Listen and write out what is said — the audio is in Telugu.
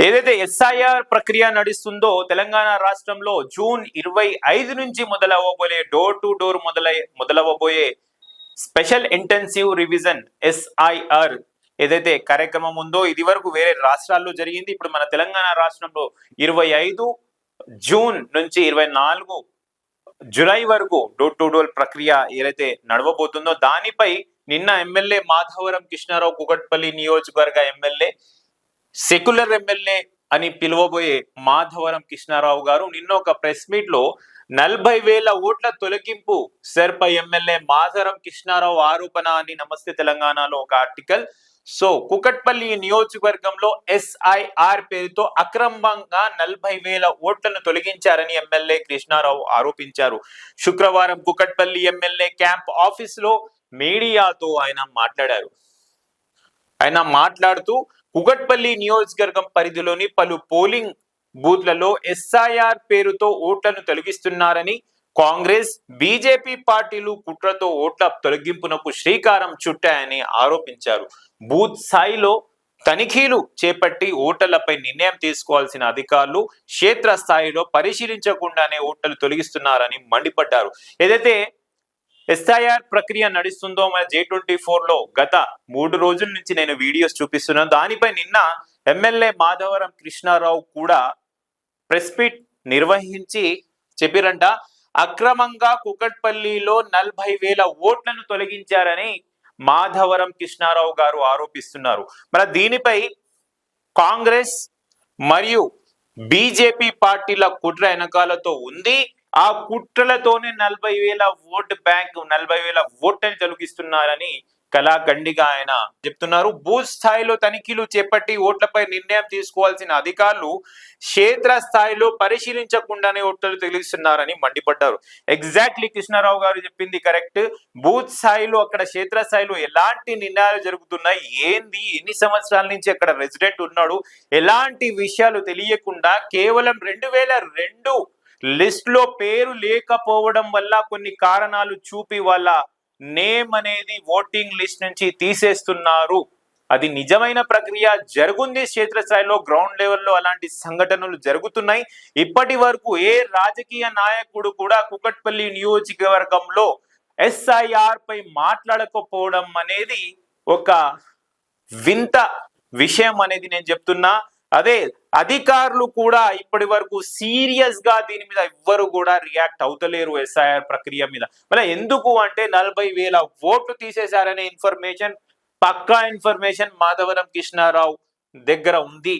ఏదైతే ఎస్ఐఆర్ ప్రక్రియ నడుస్తుందో తెలంగాణ రాష్ట్రంలో జూన్ 25 నుంచి మొదలవబోయే డోర్ టు డోర్ మొదలవబోయే స్పెషల్ ఇంటెన్సివ్ రివిజన్ ఎస్ఐఆర్ ఏదైతే కార్యక్రమం ఉందో ఇది వరకు వేరే రాష్ట్రాల్లో జరిగింది. ఇప్పుడు మన తెలంగాణ రాష్ట్రంలో 25 జూన్ నుంచి 24 జులై వరకు డోర్ టు డోర్ ప్రక్రియ ఏదైతే నడవబోతుందో దానిపై నిన్న ఎమ్మెల్యే మాధవరం కృష్ణారావు కుకట్పల్లి నియోజకవర్గ ఎమ్మెల్యే సెక్యులర్ ఎమ్మెల్యే అని పిలువబోయే మాధవరం కృష్ణారావు గారు నిన్న ఒక ప్రెస్ మీట్ లో 40,000 ఓట్ల తొలగింపు సెర్పై ఎమ్మెల్యే మాధవరం కృష్ణారావు ఆరోపణ అని నమస్తే తెలంగాణలో ఒక ఆర్టికల్. సో కుకట్పల్లి నియోజకవర్గంలో ఎస్ఐఆర్ పేరుతో అక్రమంగా 40,000 ఓట్లను తొలగించారని ఎమ్మెల్యే కృష్ణారావు ఆరోపించారు. శుక్రవారం కుకట్పల్లి ఎమ్మెల్యే క్యాంప్ ఆఫీస్ లో మీడియాతో ఆయన మాట్లాడుతూ కుకట్పల్లి నియోజకవర్గం పరిధిలోని పలు పోలింగ్ బూత్లలో ఎస్ఐఆర్ పేరుతో ఓట్లను తొలగిస్తున్నారని, కాంగ్రెస్ బీజేపీ పార్టీలు కుట్రతో ఓట్ల తొలగింపునకు శ్రీకారం చుట్టాయని ఆరోపించారు. బూత్ స్థాయిలో తనిఖీలు చేపట్టి ఓటర్లపై నిర్ణయం తీసుకోవాల్సిన అధికారులు క్షేత్ర స్థాయిలో పరిశీలించకుండానే ఓట్లను తొలగిస్తున్నారని మండిపడ్డారు. ఏదైతే ఎస్ఐఆర్ ప్రక్రియ నడుస్తుందో మన J24 లో గత 3 రోజుల నుంచి నేను వీడియోస్ చూపిస్తున్నాను. దానిపై నిన్న ఎమ్మెల్యే మాధవరం కృష్ణారావు కూడా ప్రెస్ మీట్ నిర్వహించి చెప్పిరంట, అక్రమంగా కుకట్పల్లిలో 40,000 ఓట్లను తొలగించారని మాధవరం కృష్ణారావు గారు ఆరోపిస్తున్నారు. మరి దీనిపై కాంగ్రెస్ మరియు బీజేపీ పార్టీల కుట్ర వెనకాలతో ఉంది. ఆ కుట్రలతోనే 40,000 ఓట్ బ్యాంక్ 40,000 ఓట్లను తొలగిస్తున్నారని కళాఖండిగా ఆయన చెప్తున్నారు. బూత్ స్థాయిలో తనిఖీలు చేపట్టి ఓట్లపై నిర్ణయం తీసుకోవాల్సిన అధికారులు క్షేత్ర స్థాయిలో పరిశీలించకుండానే ఓట్లను తొలగిస్తున్నారని మండిపడ్డారు. ఎగ్జాక్ట్లీ కృష్ణారావు గారు చెప్పింది కరెక్ట్. బూత్ స్థాయిలో అక్కడ క్షేత్ర స్థాయిలో ఎలాంటి నిర్ణయాలు జరుగుతున్నాయి, ఏంది, ఎన్ని సంవత్సరాల నుంచి అక్కడ రెసిడెంట్ ఉన్నాడు, ఎలాంటి విషయాలు తెలియకుండా కేవలం 2002 లిస్ట్ లో పేరు లేకపోవడం వల్ల కొన్ని కారణాలు చూపి వాళ్ళ నేమ్ అనేది ఓటింగ్ లిస్ట్ నుంచి తీసేస్తున్నారు. అది నిజమైన ప్రక్రియ జరుగుంది. క్షేత్రస్థాయిలో గ్రౌండ్ లెవెల్లో అలాంటి సంఘటనలు జరుగుతున్నాయి. ఇప్పటి వరకు ఏ రాజకీయ నాయకుడు కూడా కుకట్పల్లి నియోజకవర్గంలో ఎస్ఐఆర్ పై మాట్లాడకపోవడం అనేది ఒక వింత విషయం అనేది నేను చెప్తున్నా. అదే అధికారులు కూడా ఇప్పటి వరకు సీరియస్ గా దీని మీద ఎవ్వరు కూడా రియాక్ట్ అవుతలేరు ఎస్ఐఆర్ ప్రక్రియ మీద. మరి ఎందుకు అంటే 40,000 ఓట్లు తీసేశారనే ఇన్ఫర్మేషన్, పక్కా ఇన్ఫర్మేషన్ మాధవరం కృష్ణారావు దగ్గర ఉంది.